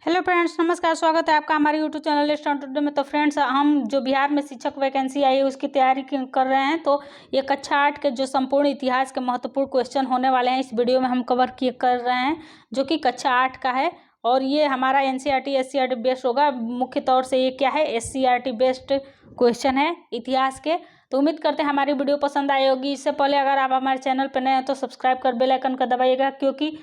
Hello friends, नमस्कार। स्वागत है आपका हमारे यूट्यूब चैनल स्टूडेंट टुडे में। तो फ्रेंड्स, हम जो बिहार में शिक्षक वैकेंसी आई है उसकी तैयारी कर रहे हैं। तो ये कक्षा 8 के जो संपूर्ण इतिहास के महत्वपूर्ण क्वेश्चन होने वाले हैं इस वीडियो में हम कवर कर रहे हैं, जो कि कक्षा 8 का है। और ये हमारा एनसीईआरटी एससीईआरटी बेस्ड होगा। मुख्य तौर से ये क्या है, एससीईआरटी बेस्ड क्वेश्चन है इतिहास के। तो उम्मीद करते हैं हमारी वीडियो पसंद आई होगी। इससे पहले अगर आप हमारे चैनल पर नए हैं तो सब्सक्राइब कर बेल आइकन का दबाइएगा, क्योंकि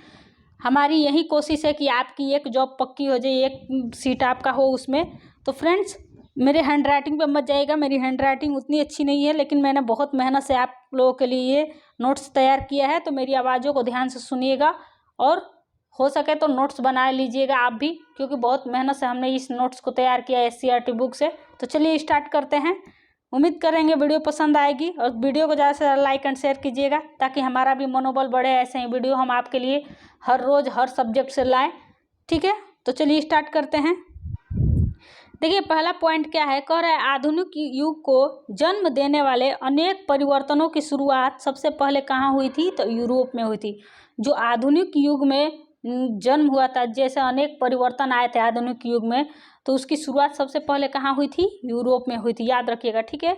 हमारी यही कोशिश है कि आपकी एक जॉब पक्की हो जाए, एक सीट आपका हो उसमें। तो फ्रेंड्स, मेरे हैंड राइटिंग पे मत जाइएगा, मेरी हैंड राइटिंग उतनी अच्छी नहीं है, लेकिन मैंने बहुत मेहनत से आप लोगों के लिए ये नोट्स तैयार किया है। तो मेरी आवाज़ों को ध्यान से सुनिएगा और हो सके तो नोट्स बना लीजिएगा आप भी, क्योंकि बहुत मेहनत से हमने इस नोट्स को तैयार किया है एससीईआरटी बुक से। तो चलिए स्टार्ट करते हैं। उम्मीद करेंगे वीडियो पसंद आएगी और वीडियो को ज़्यादा से ज़्यादा लाइक एंड शेयर कीजिएगा, ताकि हमारा भी मनोबल बढ़े। ऐसे ही वीडियो हम आपके लिए हर रोज़ हर सब्जेक्ट से लाएं, ठीक है। तो चलिए स्टार्ट करते हैं। देखिए, पहला पॉइंट क्या है, कह रहा है आधुनिक युग को जन्म देने वाले अनेक परिवर्तनों की शुरुआत सबसे पहले कहाँ हुई थी, तो यूरोप में हुई थी। जो आधुनिक युग में जन्म हुआ था, जैसे अनेक परिवर्तन आए थे आधुनिक युग में, तो उसकी शुरुआत सबसे पहले कहाँ हुई थी, यूरोप में हुई थी, याद रखिएगा, ठीक है।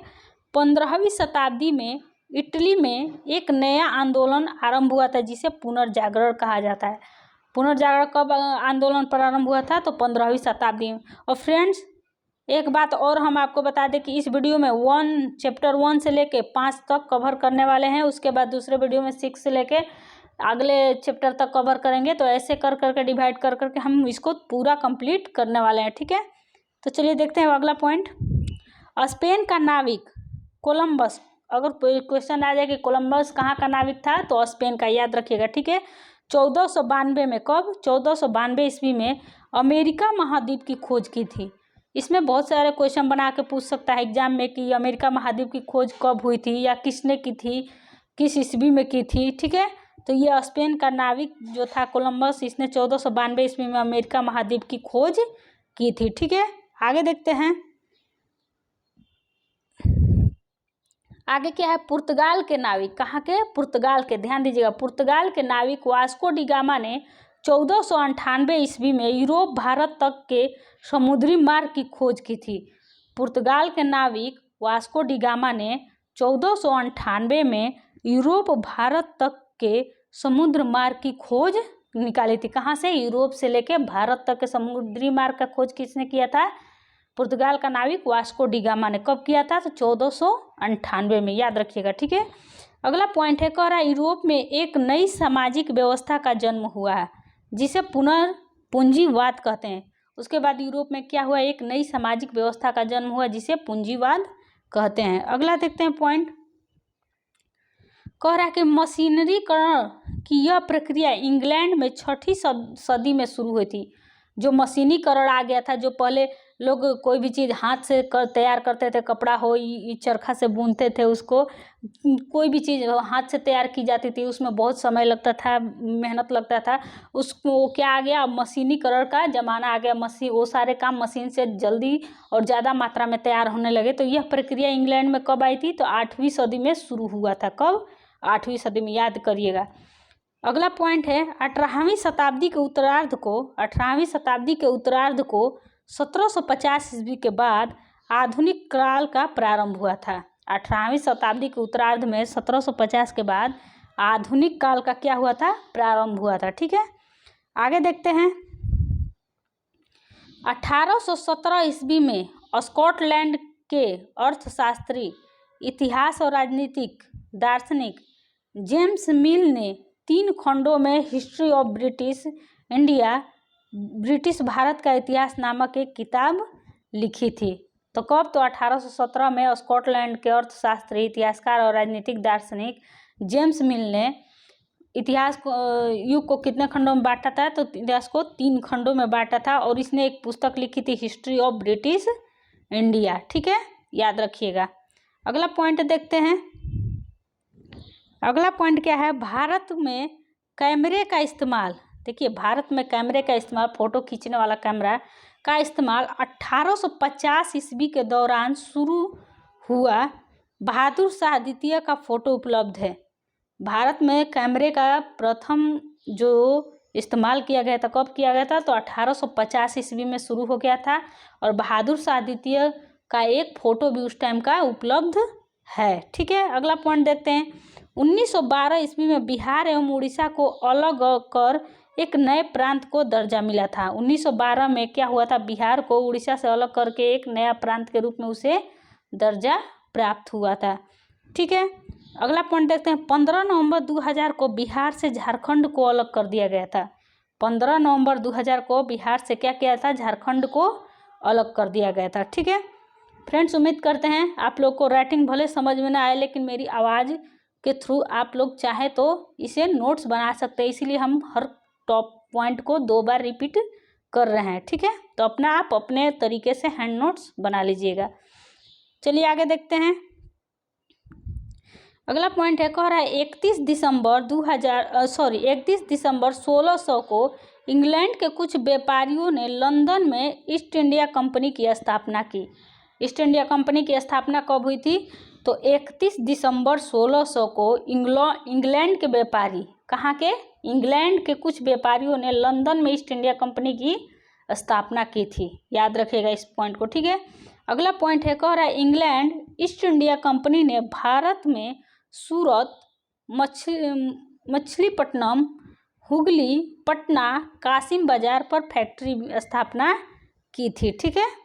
15वीं शताब्दी में इटली में एक नया आंदोलन आरंभ हुआ था, जिसे पुनर्जागरण कहा जाता है। पुनर्जागरण कब आंदोलन प्रारंभ हुआ था, तो 15वीं शताब्दी में। और फ्रेंड्स, एक बात और हम आपको बता दें कि इस वीडियो में चैप्टर 1 से लेके 5 तक कवर करने वाले हैं। उसके बाद दूसरे वीडियो में 6 से लेके अगले चैप्टर तक कवर करेंगे। तो ऐसे कर करके डिवाइड कर करके हम इसको पूरा कंप्लीट करने वाले हैं, ठीक है। तो चलिए देखते हैं अगला पॉइंट। स्पेन का नाविक कोलंबस, अगर क्वेश्चन आ जाए कि कोलंबस कहाँ का नाविक था, तो स्पेन का, याद रखिएगा, ठीक है। 1492 में, कब, 1492 ईस्वी में अमेरिका महाद्वीप की खोज की थी। इसमें बहुत सारे क्वेश्चन बना के पूछ सकता है एग्जाम में कि अमेरिका महाद्वीप की खोज कब हुई थी या किसने की थी, किस ईस्वी में की थी, ठीक है। तो ये स्पेन का नाविक जो था कोलंबस, इसने 1492 ईस्वी में अमेरिका महाद्वीप की खोज की थी, ठीक है। आगे देखते हैं। आगे क्या है, पुर्तगाल के नाविक, कहाँ के, पुर्तगाल के, ध्यान दीजिएगा। पुर्तगाल के नाविक वास्को डी गामा ने 1498 ईस्वी में यूरोप भारत तक के समुद्री मार्ग की खोज की थी। पुर्तगाल के नाविक वास्को डी गामा ने 1498 में यूरोप भारत तक के समुद्र मार्ग की खोज निकाली थी। कहाँ से, यूरोप से लेके भारत तक के समुद्री मार्ग का खोज किसने किया था, पुर्तगाल का नाविक वास्को डी गामा ने। कब किया था, तो 1498 में, याद रखिएगा, ठीक है। अगला पॉइंट है, कह रहा है यूरोप में एक नई सामाजिक व्यवस्था का जन्म हुआ है, जिसे पुनर्पूंजीवाद कहते हैं। उसके बाद यूरोप में क्या हुआ, एक नई सामाजिक व्यवस्था का जन्म हुआ, जिसे पूंजीवाद कहते हैं। अगला देखते हैं पॉइंट। कह रहा है कि मशीनरीकरण की यह प्रक्रिया इंग्लैंड में 6वीं सदी में शुरू हुई थी। जो मशीनीकरण आ गया था, जो पहले लोग कोई भी चीज़ हाथ से तैयार करते थे, कपड़ा हो, चरखा से बुनते थे उसको, कोई भी चीज़ हाथ से तैयार की जाती थी, उसमें बहुत समय लगता था, मेहनत लगता था। उसको क्या आ गया, मशीनीकरण का ज़माना आ गया। वो सारे काम मशीन से जल्दी और ज़्यादा मात्रा में तैयार होने लगे। तो यह प्रक्रिया इंग्लैंड में कब आई थी, तो 8वीं सदी में शुरू हुआ था। कब, 8वीं सदी में, याद करिएगा। अगला पॉइंट है, 18वीं शताब्दी के उत्तरार्ध को 1750 ईस्वी के बाद आधुनिक काल का प्रारंभ हुआ था। 18वीं शताब्दी के उत्तरार्ध में 1750 के बाद आधुनिक काल का क्या हुआ था, प्रारंभ हुआ था, ठीक है। आगे देखते हैं। 1817 ईस्वी में स्कॉटलैंड के अर्थशास्त्री, इतिहास और राजनीतिक दार्शनिक जेम्स मिल ने 3 खंडों में history of British India, British Bharat का इतिहास नामक एक किताब लिखी थी। तो कब, तो 1817 में स्कॉटलैंड के अर्थशास्त्री, इतिहासकार और राजनीतिक दार्शनिक जेम्स मिल ने इतिहास युग को कितने खंडों में बांटा था, तो इतिहास को 3 खंडों में बांटा था। और इसने एक पुस्तक लिखी थी, हिस्ट्री ऑफ ब्रिटिश इंडिया, ठीक है, याद रखिएगा। अगला पॉइंट देखते हैं। अगला पॉइंट क्या है, भारत में कैमरे का इस्तेमाल। देखिए, भारत में कैमरे का इस्तेमाल, फोटो खींचने वाला कैमरा का इस्तेमाल 1850 ईस्वी के दौरान शुरू हुआ। बहादुर शाह द्वितीय का फोटो उपलब्ध है। भारत में कैमरे का प्रथम जो इस्तेमाल किया गया था। कब किया गया था? तो 1850 ईस्वी में शुरू हो गया था। और बहादुर शाह द्वितीय का एक फोटो भी उस टाइम का उपलब्ध है। ठीक है, अगला पॉइंट देखते हैं। 1912 ईस्वी में बिहार एवं उड़ीसा को अलग कर एक नए प्रांत को दर्जा मिला था। 1912 में क्या हुआ था? बिहार को उड़ीसा से अलग करके एक नया प्रांत के रूप में उसे दर्जा प्राप्त हुआ था। ठीक है, अगला पॉइंट देखते हैं। 15 नवंबर 2000 को बिहार से झारखंड को अलग कर दिया गया था। 15 नवंबर 2000 को बिहार से क्या किया था? झारखंड को अलग कर दिया गया था। ठीक है फ्रेंड्स, उम्मीद करते हैं आप लोग को राइटिंग भले समझ में ना आए, लेकिन मेरी आवाज़ के थ्रू आप लोग चाहे तो इसे नोट्स बना सकते हैं। इसीलिए हम हर टॉप पॉइंट को 2 बार रिपीट कर रहे हैं। ठीक है, तो आप अपने तरीके से हैंड नोट्स बना लीजिएगा। चलिए आगे देखते हैं। अगला पॉइंट है, कह रहा है 31 दिसंबर 1600 को इंग्लैंड के कुछ व्यापारियों ने लंदन में ईस्ट इंडिया कंपनी की स्थापना की। ईस्ट इंडिया कंपनी की स्थापना कब हुई थी? तो 31 दिसंबर 1600 को इंग्लैंड के व्यापारी, कहाँ के? इंग्लैंड के कुछ व्यापारियों ने लंदन में ईस्ट इंडिया कंपनी की स्थापना की थी। याद रखिएगा इस पॉइंट को। ठीक है, अगला पॉइंट है, कह रहा है इंग्लैंड ईस्ट इंडिया कंपनी ने भारत में सूरत, मछलीपट्टनम, हुगली, पटना, कासिम बाजार पर फैक्ट्री स्थापना की थी। ठीक है,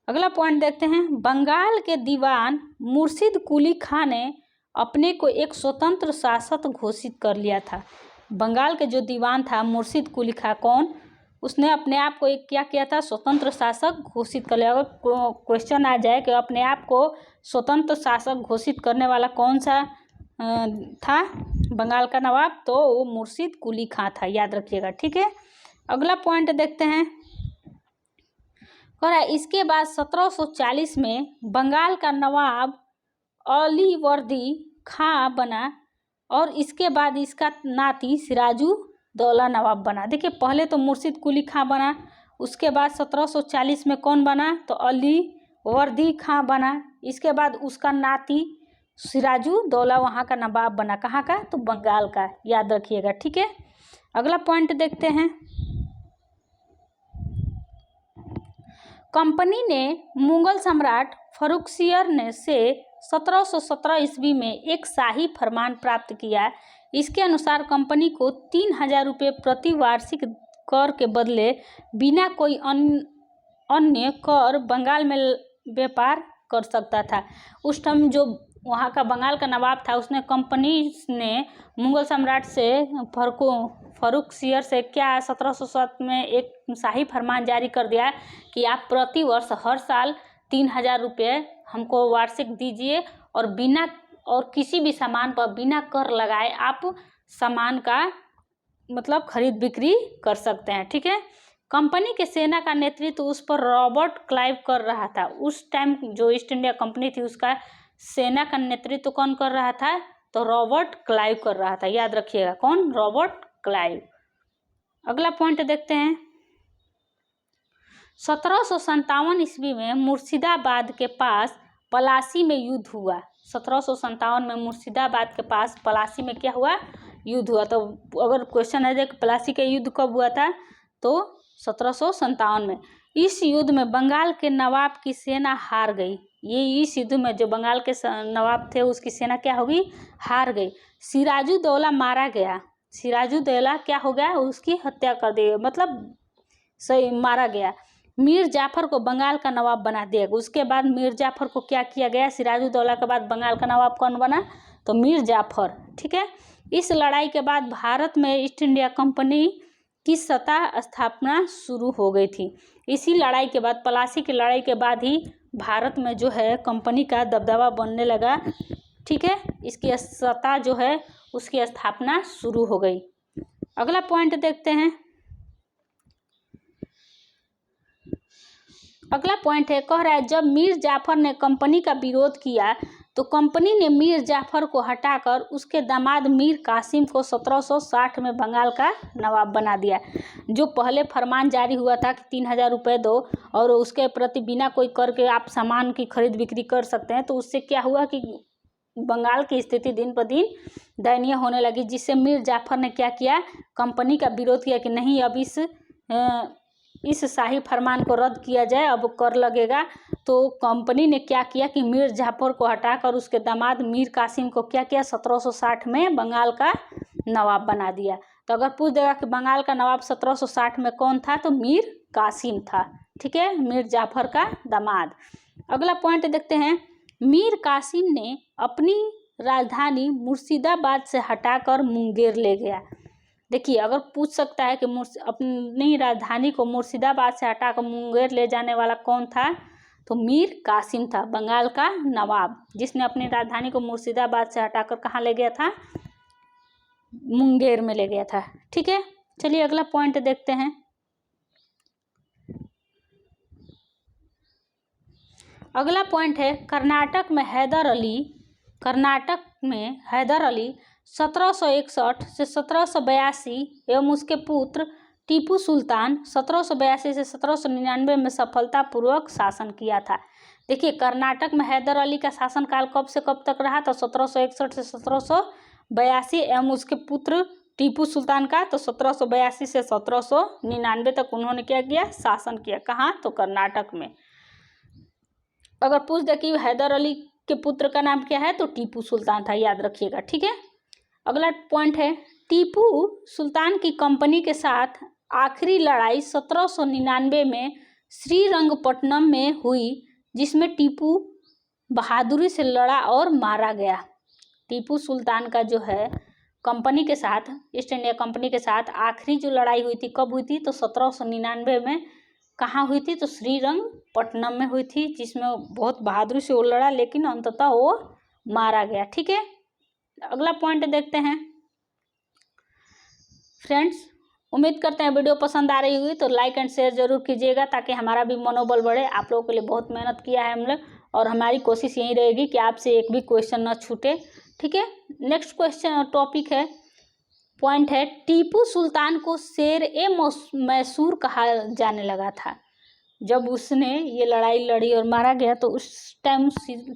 अगला पॉइंट देखते हैं। बंगाल के दीवान मुर्शिद कुली खां ने अपने को एक स्वतंत्र शासक घोषित कर लिया था। बंगाल के जो दीवान था मुर्शिद कुली खां, कौन? उसने अपने आप को एक क्या किया था? स्वतंत्र शासक घोषित कर लिया। अगर क्वेश्चन आ जाए कि अपने आप को स्वतंत्र शासक घोषित करने वाला कौन सा था बंगाल का नवाब, तो वो मुर्शिद कुली खां था। याद रखिएगा। ठीक है, अगला पॉइंट देखते हैं। इसके बाद 1740 में बंगाल का नवाब अलीवर्दी खां बना और इसके बाद इसका नाती सिराजू दौला नवाब बना। देखिए, पहले तो मुर्शिद कुली खां बना, उसके बाद 1740 में कौन बना? तो अलीवर्दी खां बना। इसके बाद उसका नाती सिराजू दौला वहाँ का नवाब बना। कहाँ का? तो बंगाल का। याद रखिएगा। ठीक है, अगला पॉइंट देखते हैं। कंपनी ने मुगल सम्राट फर्रुखसियर ने से 1717 ईस्वी में एक शाही फरमान प्राप्त किया। इसके अनुसार कंपनी को 3000 रुपये प्रति वार्षिक कर के बदले बिना कोई अन्य कर बंगाल में व्यापार कर सकता था। उस टाइम जो वहाँ का बंगाल का नवाब था, उसने कंपनी ने मुगल सम्राट से फर्रुखसियर से क्या 1707 में एक शाही फरमान जारी कर दिया कि आप प्रति वर्ष हर साल 3000 रुपये हमको वार्षिक दीजिए और बिना और किसी भी सामान पर बिना कर लगाए आप सामान का मतलब खरीद बिक्री कर सकते हैं। ठीक है, कंपनी के सेना का नेतृत्व उस पर रॉबर्ट क्लाइव कर रहा था। उस टाइम जो ईस्ट इंडिया कंपनी थी उसका सेना का नेतृत्व कौन कर रहा था? तो रॉबर्ट क्लाइव कर रहा था। याद रखिएगा, कौन? Robert Clive. अगला पॉइंट देखते हैं। 1757 ईस्वी में मुर्शिदाबाद के पास पलासी में युद्ध हुआ। 1757 में मुर्शिदाबाद के पास पलासी में क्या हुआ? युद्ध हुआ। तो अगर क्वेश्चन है कि पलासी का युद्ध कब हुआ था, तो 1757 में। इस युद्ध में बंगाल के नवाब की सेना हार गई। इस युद्ध में जो बंगाल के नवाब थे उसकी सेना क्या हो गई? हार गई। सिराजू दौला मारा गया। सिराजू दौला क्या हो गया? उसकी हत्या कर दी, मतलब सही मारा गया। मीर जाफर को बंगाल का नवाब बना दिया। उसके बाद मीर जाफर को क्या किया गया? सिराजू दौला के बाद बंगाल का नवाब कौन बना? तो मीर जाफर। ठीक है, इस लड़ाई के बाद भारत में ईस्ट इंडिया कंपनी की सत्ता स्थापना शुरू हो गई थी। इसी लड़ाई के बाद, पलासी की लड़ाई के बाद ही भारत में जो है कंपनी का दबदबा बनने लगा। ठीक है, इसकी सत्ता जो है उसकी स्थापना शुरू हो गई। अगला पॉइंट देखते हैं। अगला पॉइंट है, कह रहा है जब मीर जाफर ने कंपनी का विरोध किया तो कंपनी ने मीर जाफर को हटाकर उसके दामाद मीर कासिम को 1760 में बंगाल का नवाब बना दिया। जो पहले फरमान जारी हुआ था कि 3000 रुपये दो और उसके प्रति बिना कोई कर के आप सामान की खरीद बिक्री कर सकते हैं, तो उससे क्या हुआ कि बंगाल की स्थिति दिन पर दिन दयनीय होने लगी, जिससे मीर जाफर ने क्या किया, कंपनी का विरोध किया कि नहीं, अब इस शाही फरमान को रद्द किया जाए, अब कर लगेगा। तो कंपनी ने क्या किया कि मीर जाफर को हटाकर उसके दामाद मीर कासिम को क्या किया, 1760 में बंगाल का नवाब बना दिया। तो अगर पूछ देगा कि बंगाल का नवाब 1760 में कौन था, तो मीर कासिम था। ठीक है, मीर जाफर का दामाद। अगला पॉइंट देखते हैं, मीर कासिम ने अपनी राजधानी मुर्शिदाबाद से हटाकर मुंगेर ले गया। देखिए, अगर पूछ सकता है कि अपनी राजधानी को मुर्शिदाबाद से हटाकर मुंगेर ले जाने वाला कौन था, तो मीर कासिम था, बंगाल का नवाब, जिसने अपनी राजधानी को मुर्शिदाबाद से हटाकर कहाँ ले गया था, मुंगेर में ले गया था। ठीक है, चलिए अगला पॉइंट देखते हैं। अगला पॉइंट है, कर्नाटक में हैदर अली 1761 से 1782 एवं उसके पुत्र टीपू सुल्तान 1782 से 1799 में सफलतापूर्वक शासन किया था। देखिए, कर्नाटक में हैदर अली का शासनकाल कब से कब तक रहा, तो 1761 से 1782 एवं उसके पुत्र टीपू सुल्तान का तो 1782 से 1799 तक उन्होंने क्या किया, शासन किया। कहाँ, तो कर्नाटक में। अगर पूछ दे कि हैदर अली के पुत्र का नाम क्या है, तो टीपू सुल्तान था, याद रखिएगा। ठीक है, अगला पॉइंट है, टीपू सुल्तान की कंपनी के साथ आखिरी लड़ाई 1799 में श्रीरंगपट्टनम में हुई, जिसमें टीपू बहादुरी से लड़ा और मारा गया। टीपू सुल्तान का जो है कंपनी के साथ, ईस्ट इंडिया कंपनी के साथ आखिरी जो लड़ाई हुई थी, कब हुई थी, तो 1799 में। कहाँ हुई थी, तो श्रीरंगपट्टनम में हुई थी, जिसमें बहुत बहादुरी से वो लड़ा, लेकिन अंततः वो मारा गया। ठीक है, अगला पॉइंट देखते हैं। फ्रेंड्स, उम्मीद करते हैं वीडियो पसंद आ रही हुई, तो लाइक एंड शेयर जरूर कीजिएगा, ताकि हमारा भी मनोबल बढ़े। आप लोगों के लिए बहुत मेहनत किया है हम लोग, और हमारी कोशिश यही रहेगी कि आपसे एक भी क्वेश्चन न छूटे। ठीक है, नेक्स्ट क्वेश्चन टॉपिक है, पॉइंट है, टीपू सुल्तान को शेर ए मैसूर कहा जाने लगा था। जब उसने ये लड़ाई लड़ी और मारा गया, तो उस टाइम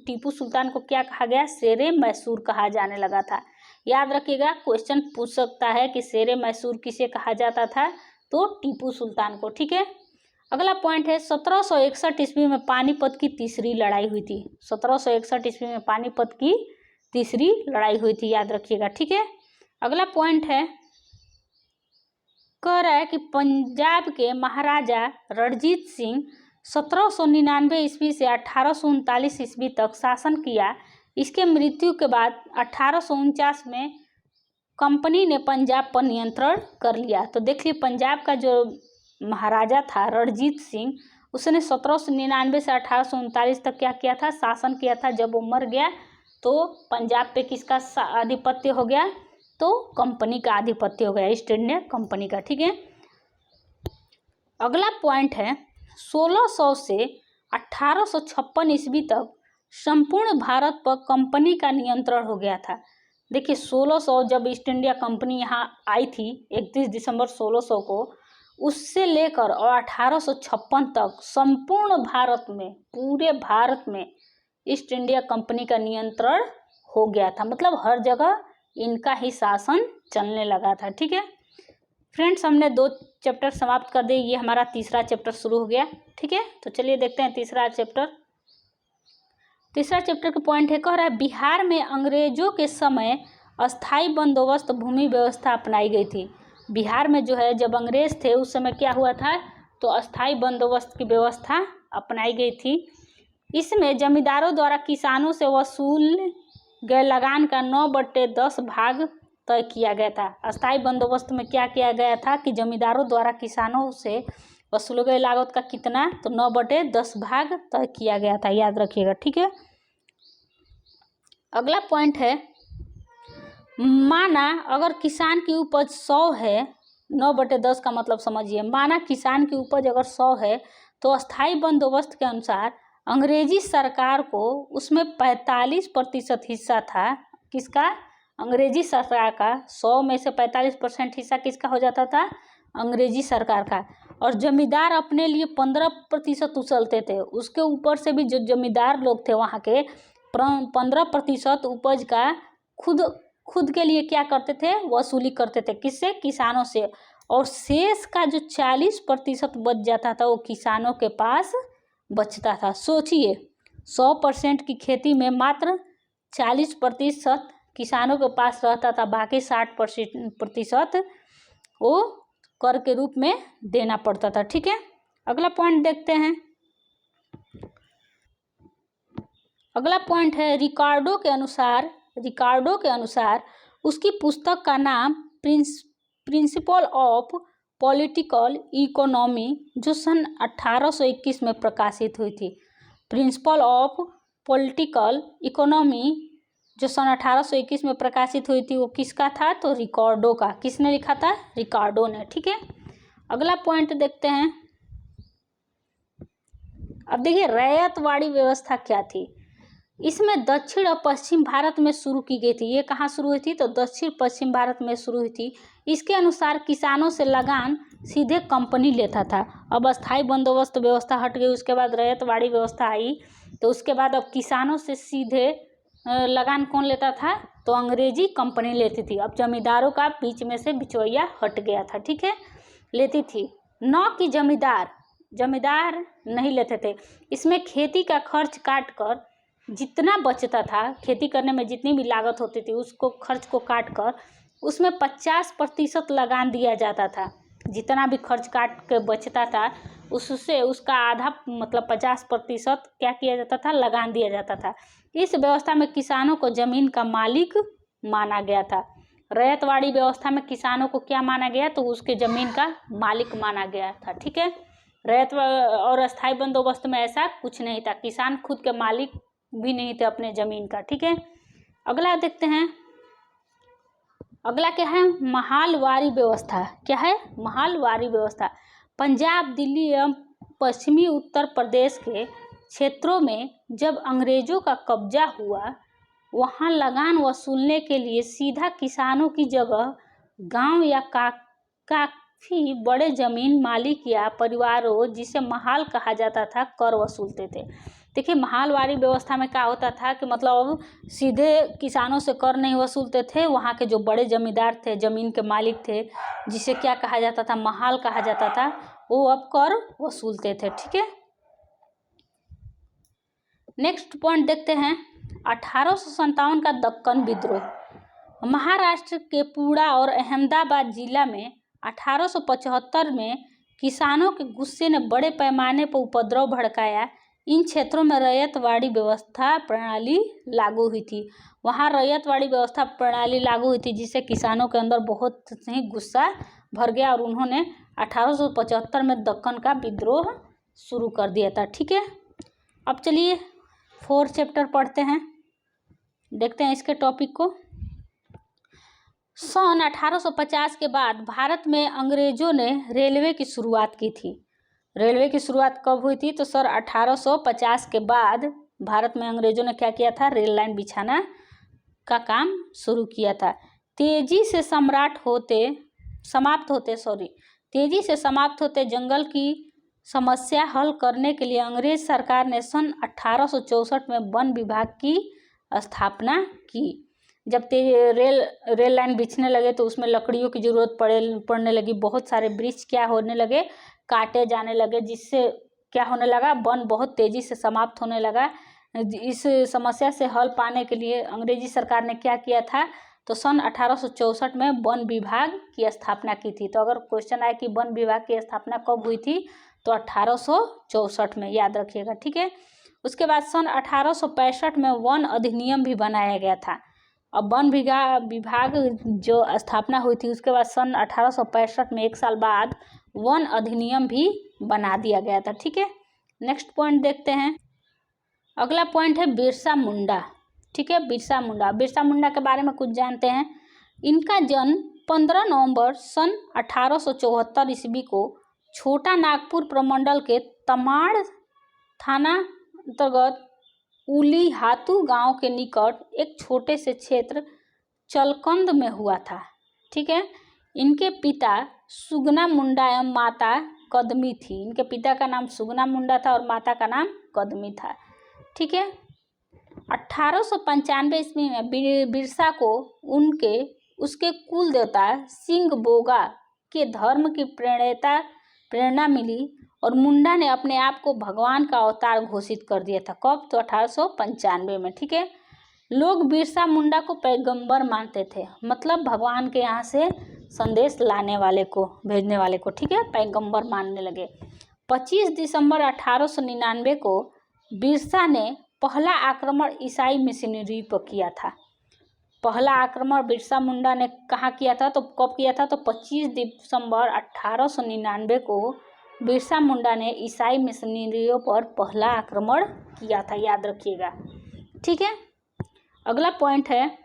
टीपू सुल्तान को क्या कहा गया, शेर ए मैसूर कहा जाने लगा था। याद रखिएगा, क्वेश्चन पूछ सकता है कि शेर ए मैसूर किसे कहा जाता था, तो टीपू सुल्तान को। ठीक है, अगला पॉइंट है, 1761 ईस्वी में पानीपत की तीसरी लड़ाई हुई थी। 1761 ईस्वी में पानीपत की तीसरी लड़ाई हुई थी, याद रखिएगा। ठीक है, अगला पॉइंट है, कह रहा है कि पंजाब के महाराजा रणजीत सिंह 1799 ईस्वी से 1839 ईस्वी तक शासन किया। इसके मृत्यु के बाद 1849 में कंपनी ने पंजाब पर नियंत्रण कर लिया। तो देखिए, पंजाब का जो महाराजा था रणजीत सिंह, उसने 1799 से 1839 तक क्या किया था, शासन किया था। जब वो मर गया, तो पंजाब पे किसका आधिपत्य हो गया, तो कंपनी का आधिपत्य हो गया, ईस्ट इंडिया कंपनी का। ठीक है, अगला पॉइंट है, 1600 से 1856 ईस्वी तक संपूर्ण भारत पर कंपनी का नियंत्रण हो गया था। देखिए, 1600 जब ईस्ट इंडिया कंपनी यहाँ आई थी, 31 दिसंबर 1600 को, उससे लेकर और 1856 तक संपूर्ण भारत में, पूरे भारत में ईस्ट इंडिया कंपनी का नियंत्रण हो गया था। मतलब हर जगह इनका ही शासन चलने लगा था। ठीक है फ्रेंड्स, हमने 2 चैप्टर समाप्त कर दिए, ये हमारा तीसरा चैप्टर शुरू हो गया। ठीक है, तो चलिए देखते हैं तीसरा चैप्टर। तीसरा चैप्टर का पॉइंट है, कह रहा है, बिहार में अंग्रेजों के समय अस्थाई बंदोबस्त भूमि व्यवस्था अपनाई गई थी। बिहार में जो है, जब अंग्रेज थे उस समय क्या हुआ था, तो अस्थाई बंदोबस्त की व्यवस्था अपनाई गई थी। इसमें जमींदारों द्वारा किसानों से वसूल गए लगान का 9/10 भाग तय किया गया था। अस्थाई बंदोबस्त में क्या किया गया था कि जमींदारों द्वारा किसानों से वसूले गए लागत का कितना, तो 9/10 भाग तय किया गया था, याद रखिएगा। ठीक है, अगला पॉइंट है, माना अगर किसान की उपज 100 है, 9/10 का मतलब समझिए, माना किसान की उपज अगर 100 है, तो अस्थाई बंदोबस्त के अनुसार अंग्रेजी सरकार को उसमें 45% हिस्सा था। किसका, अंग्रेजी सरकार का। 100 में से 45% हिस्सा किसका हो जाता था, अंग्रेजी सरकार का। और जमींदार अपने लिए 15% उछलते थे। उसके ऊपर से भी जो जमींदार लोग थे वहाँ के 15% उपज का खुद के लिए क्या करते थे, वसूली करते थे, किससे, किसानों से। और शेष का जो 40% बच जाता था वो किसानों के पास बचता था। सोचिए 100% की खेती में मात्र 40% किसानों के पास रहता था, बाकी 60% वो कर के रूप में देना पड़ता था। ठीक है, अगला पॉइंट देखते हैं। अगला पॉइंट है रिकार्डो के अनुसार उसकी पुस्तक का नाम प्रिंसिपल ऑफ पॉलिटिकल इकोनॉमी, जो सन 1821 में प्रकाशित हुई थी। प्रिंसिपल ऑफ पॉलिटिकल इकोनॉमी जो सन 1821 में प्रकाशित हुई थी वो किसका था, तो रिकार्डो का। किसने लिखा था, रिकार्डो ने। ठीक है, अगला पॉइंट देखते हैं। अब देखिए रैयतवाड़ी व्यवस्था क्या थी। इसमें दक्षिण और पश्चिम भारत में शुरू की गई थी। ये कहाँ शुरू हुई थी, तो दक्षिण पश्चिम भारत में शुरू हुई थी। इसके अनुसार किसानों से लगान सीधे कंपनी लेता था। अब अस्थाई बंदोबस्त व्यवस्था हट गई, उसके बाद रैयतवाड़ी व्यवस्था आई। तो उसके बाद अब किसानों से सीधे लगान कौन लेता था, तो अंग्रेजी कंपनी लेती थी। अब जमींदारों का बीच में से बिचौलिया हट गया था। ठीक है, लेती थी, न कि जमींदार नहीं लेते थे। इसमें खेती का खर्च काट कर जितना बचता था, खेती करने में जितनी भी लागत होती थी उसको खर्च को काट कर उसमें 50% लगान दिया जाता था। जितना भी खर्च काट के बचता था उससे उसका आधा मतलब 50% क्या किया जाता था, लगान दिया जाता था। इस व्यवस्था में किसानों को जमीन का मालिक माना गया था। रैयतवाड़ी व्यवस्था में किसानों को क्या माना गया, तो उसके जमीन का मालिक माना गया था। ठीक है, रैयत और अस्थाई बंदोबस्त में ऐसा कुछ नहीं था, किसान खुद के मालिक भी नहीं थे अपने जमीन का। ठीक है, अगला देखते हैं। अगला क्या है, महालवारी व्यवस्था। क्या है, महालवारी व्यवस्था। पंजाब, दिल्ली एवं पश्चिमी उत्तर प्रदेश के क्षेत्रों में जब अंग्रेजों का कब्जा हुआ, वहां लगान वसूलने के लिए सीधा किसानों की जगह गांव या काफी बड़े जमीन मालिक या परिवारों, जिसे महाल कहा जाता था, कर वसूलते थे। देखिए महालवारी व्यवस्था में क्या होता था कि मतलब सीधे किसानों से कर नहीं वसूलते थे, वहाँ के जो बड़े जमींदार थे, जमीन के मालिक थे, जिसे क्या कहा जाता था, महाल कहा जाता था, वो अब कर वसूलते थे। ठीक है, नेक्स्ट पॉइंट देखते हैं। 1857 का दक्कन विद्रोह। महाराष्ट्र के पुणे और अहमदाबाद जिला में 1875 में किसानों के गुस्से ने बड़े पैमाने पर उपद्रव भड़काया। इन क्षेत्रों में रैयतवाड़ी व्यवस्था प्रणाली लागू हुई थी। वहाँ रैयतवाड़ी व्यवस्था प्रणाली लागू हुई थी, जिससे किसानों के अंदर बहुत ही गुस्सा भर गया और उन्होंने 1875 में दक्कन का विद्रोह शुरू कर दिया था। ठीक है, अब चलिए 4 चैप्टर पढ़ते हैं, देखते हैं इसके टॉपिक को। सन 1850 के बाद भारत में अंग्रेजों ने रेलवे की शुरुआत की थी। रेलवे की शुरुआत कब हुई थी, तो सर 1850 के बाद भारत में अंग्रेजों ने क्या किया था, रेल लाइन बिछाना का काम शुरू किया था। तेजी से समाप्त होते जंगल की समस्या हल करने के लिए अंग्रेज सरकार ने सन 1864 में वन विभाग की स्थापना की। जब रेल लाइन बिछने लगे तो उसमें लकड़ियों की जरूरत पड़ने लगी। बहुत सारे वृक्ष क्या होने लगे, काटे जाने लगे, जिससे क्या होने लगा, वन बहुत तेजी से समाप्त होने लगा। इस समस्या से हल पाने के लिए अंग्रेजी सरकार ने क्या किया था, तो सन 1864 में वन विभाग की स्थापना की थी। तो अगर क्वेश्चन आए कि वन विभाग की स्थापना कब हुई थी, तो 1864 में, याद रखिएगा। ठीक है, उसके बाद सन 1865 में वन अधिनियम भी बनाया गया था। अब वन विभाग जो स्थापना हुई थी उसके बाद सन 1865 में 1 साल बाद वन अधिनियम भी बना दिया गया था। ठीक है, नेक्स्ट पॉइंट देखते हैं। अगला पॉइंट है बिरसा मुंडा। ठीक है, बिरसा मुंडा के बारे में कुछ जानते हैं। इनका जन्म 15 नवंबर सन 1874 ईस्वी को छोटा नागपुर प्रमंडल के तमाड़ थाना अंतर्गत उलीहातू गांव के निकट एक छोटे से क्षेत्र चलकंद में हुआ था। ठीक है, इनके पिता सुगना मुंडा एवं माता कदमी थी। इनके पिता का नाम सुगना मुंडा था और माता का नाम कदमी था। ठीक है, 1895 ईस्वी में बिरसा को उसके कुल देवता सिंह बोगा के धर्म की प्रेरणा मिली और मुंडा ने अपने आप को भगवान का अवतार घोषित कर दिया था। कब? तो 1895 में। ठीक है, लोग बिरसा मुंडा को पैगंबर मानते थे, मतलब भगवान के यहाँ से संदेश लाने वाले को, भेजने वाले को, ठीक है, पैगंबर मानने लगे। 25 दिसंबर 1899 को बिरसा ने पहला आक्रमण ईसाई मिशनरी पर किया था। पहला आक्रमण बिरसा मुंडा ने कहाँ किया था? तो कब किया था? तो 25 दिसंबर 1899 को बिरसा मुंडा ने ईसाई मिशनरियों पर पहला आक्रमण किया था, याद रखिएगा। ठीक है, अगला पॉइंट है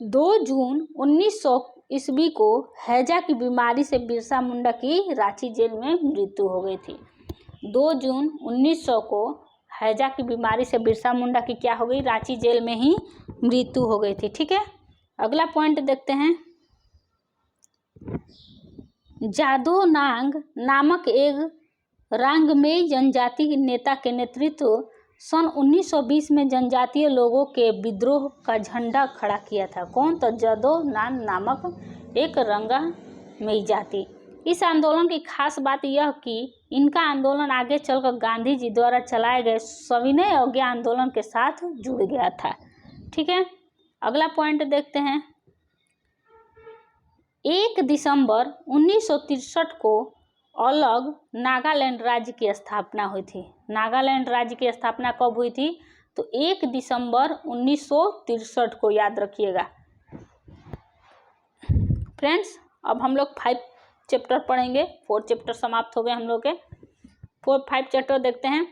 2 जून 1900 ईस्वी को हैजा की बीमारी से बिरसा मुंडा की रांची जेल में मृत्यु हो गई थी। 2 जून 1900 को हैजा की बीमारी से बिरसा मुंडा की क्या हो गई? रांची जेल में ही मृत्यु हो गई थी। ठीक है, अगला पॉइंट देखते हैं। जादो नांग नामक एक रांगमेई जनजाति नेता के नेतृत्व सन 1920 में जनजातीय लोगों के विद्रोह का झंडा खड़ा किया था। कौन? तो जादो नांग नामक एक रंगमेई जाति। इस आंदोलन की खास बात यह कि इनका आंदोलन आगे चलकर गांधी जी द्वारा चलाए गए सविनय अवज्ञा आंदोलन के साथ जुड़ गया था। ठीक है, अगला पॉइंट देखते हैं। 1 दिसंबर 1963 को अलग नागालैंड राज्य की स्थापना हुई थी। नागालैंड राज्य की स्थापना कब हुई थी? तो 1 दिसंबर 1963 को, याद रखिएगा। फ्रेंड्स, अब हम लोग 5 चैप्टर पढ़ेंगे। 4 चैप्टर समाप्त हो गए हम लोग के। 5 चैप्टर देखते हैं।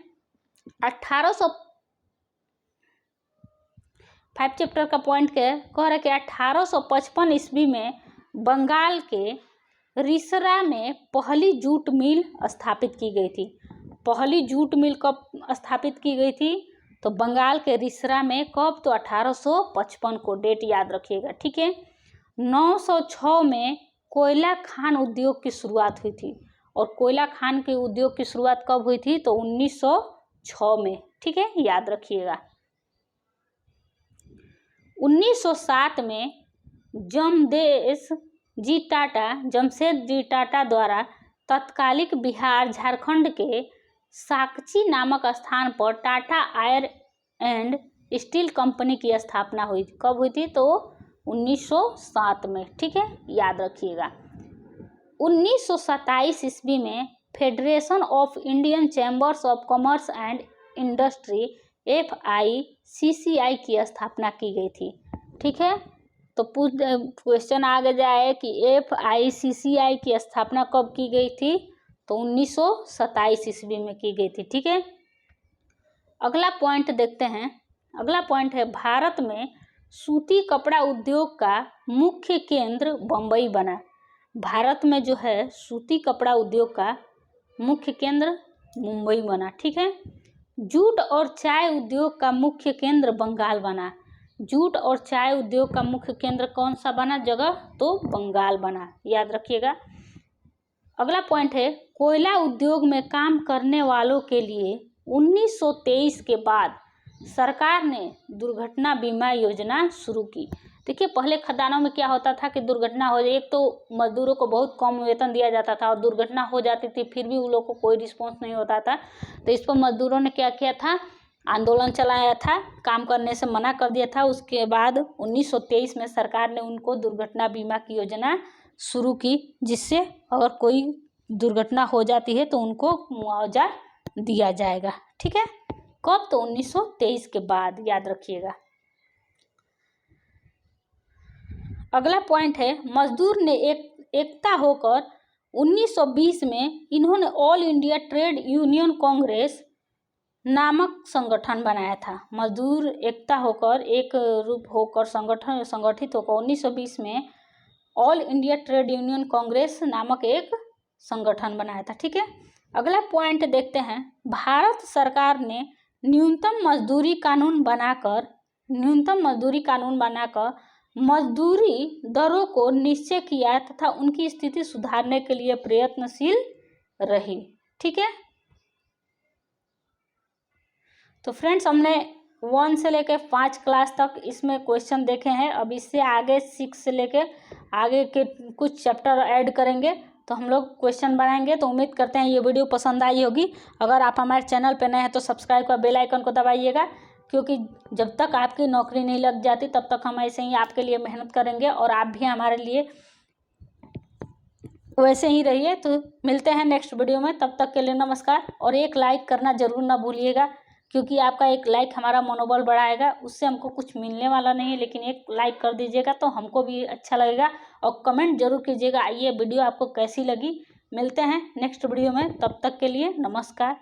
5 चैप्टर का पॉइंट कह रहे कि 1855 ईस्वी में बंगाल के रिसरा में पहली जूट मिल स्थापित की गई थी। पहली जूट मिल कब स्थापित की गई थी? तो बंगाल के रिसरा में। कब? तो 1855 को, डेट याद रखिएगा। ठीक है, 906 में कोयला खान उद्योग की शुरुआत हुई थी। और कोयला खान के उद्योग की शुरुआत कब हुई थी? तो 1906 में। ठीक है, याद रखिएगा। 1907 में जमशेद जी टाटा द्वारा तत्कालिक बिहार झारखंड के साकची नामक स्थान पर टाटा आयर एंड स्टील कंपनी की स्थापना हुई। कब हुई थी? तो 1907 में। ठीक है, याद रखिएगा। 1927 ईस्वी में federation of Indian chambers of commerce and industry FICCI की स्थापना की गई थी। ठीक है, तो क्वेश्चन आगे जाए कि FICCI की स्थापना कब की गई थी? तो 1927 ईस्वी में की गई थी। ठीक है, अगला पॉइंट देखते हैं। अगला पॉइंट है भारत में सूती कपड़ा उद्योग का मुख्य केंद्र बम्बई बना। भारत में जो है सूती कपड़ा उद्योग का मुख्य केंद्र मुंबई बना। ठीक है, जूट और चाय उद्योग का मुख्य केंद्र बंगाल बना। जूट और चाय उद्योग का मुख्य केंद्र कौन सा बना जगह? तो बंगाल बना, याद रखिएगा। अगला पॉइंट है कोयला उद्योग में काम करने वालों के लिए 1923 के बाद सरकार ने दुर्घटना बीमा योजना शुरू की। देखिए, पहले खदानों में क्या होता था कि दुर्घटना हो जाए, एक तो मजदूरों को बहुत कम वेतन दिया जाता था और दुर्घटना हो जाती थी, फिर भी उन लोगों को कोई रिस्पॉन्स नहीं होता था। तो इस पर मजदूरों ने क्या किया था? आंदोलन चलाया था, काम करने से मना कर दिया था। उसके बाद 1923 में सरकार ने उनको दुर्घटना बीमा की योजना शुरू की, जिससे अगर कोई दुर्घटना हो जाती है तो उनको मुआवजा दिया जाएगा। ठीक है, कब? तो 1923 के बाद, याद रखिएगा। अगला पॉइंट है मजदूर ने एकता होकर 1920 में इन्होंने all India trade union Congress नामक संगठन बनाया था। मजदूर एकता होकर, एक रूप होकर, संगठित होकर 1920 में all India trade union Congress नामक एक संगठन बनाया था। ठीक है, अगला पॉइंट देखते हैं। भारत सरकार ने न्यूनतम मजदूरी कानून बनाकर मजदूरी दरों को निश्चय किया तथा उनकी स्थिति सुधारने के लिए प्रयत्नशील रही। ठीक है, तो फ्रेंड्स, हमने 1 से लेके 5 क्लास तक इसमें क्वेश्चन देखे हैं। अब इससे आगे 6 से लेके आगे के कुछ चैप्टर ऐड करेंगे तो हम लोग क्वेश्चन बनाएंगे। तो उम्मीद करते हैं ये वीडियो पसंद आई होगी। अगर आप हमारे चैनल पर नए हैं तो सब्सक्राइब कर बेल आइकन को दबाइएगा, क्योंकि जब तक आपकी नौकरी नहीं लग जाती तब तक हम ऐसे ही आपके लिए मेहनत करेंगे और आप भी हमारे लिए वैसे ही रहिए। तो मिलते हैं नेक्स्ट वीडियो में, तब तक के लिए नमस्कार। और एक लाइक करना ज़रूर ना भूलिएगा, क्योंकि आपका एक लाइक हमारा मनोबल बढ़ाएगा। उससे हमको कुछ मिलने वाला नहीं है, लेकिन एक लाइक कर दीजिएगा तो हमको भी अच्छा लगेगा। और कमेंट जरूर कीजिएगा ये वीडियो आपको कैसी लगी। मिलते हैं नेक्स्ट वीडियो में, तब तक के लिए नमस्कार।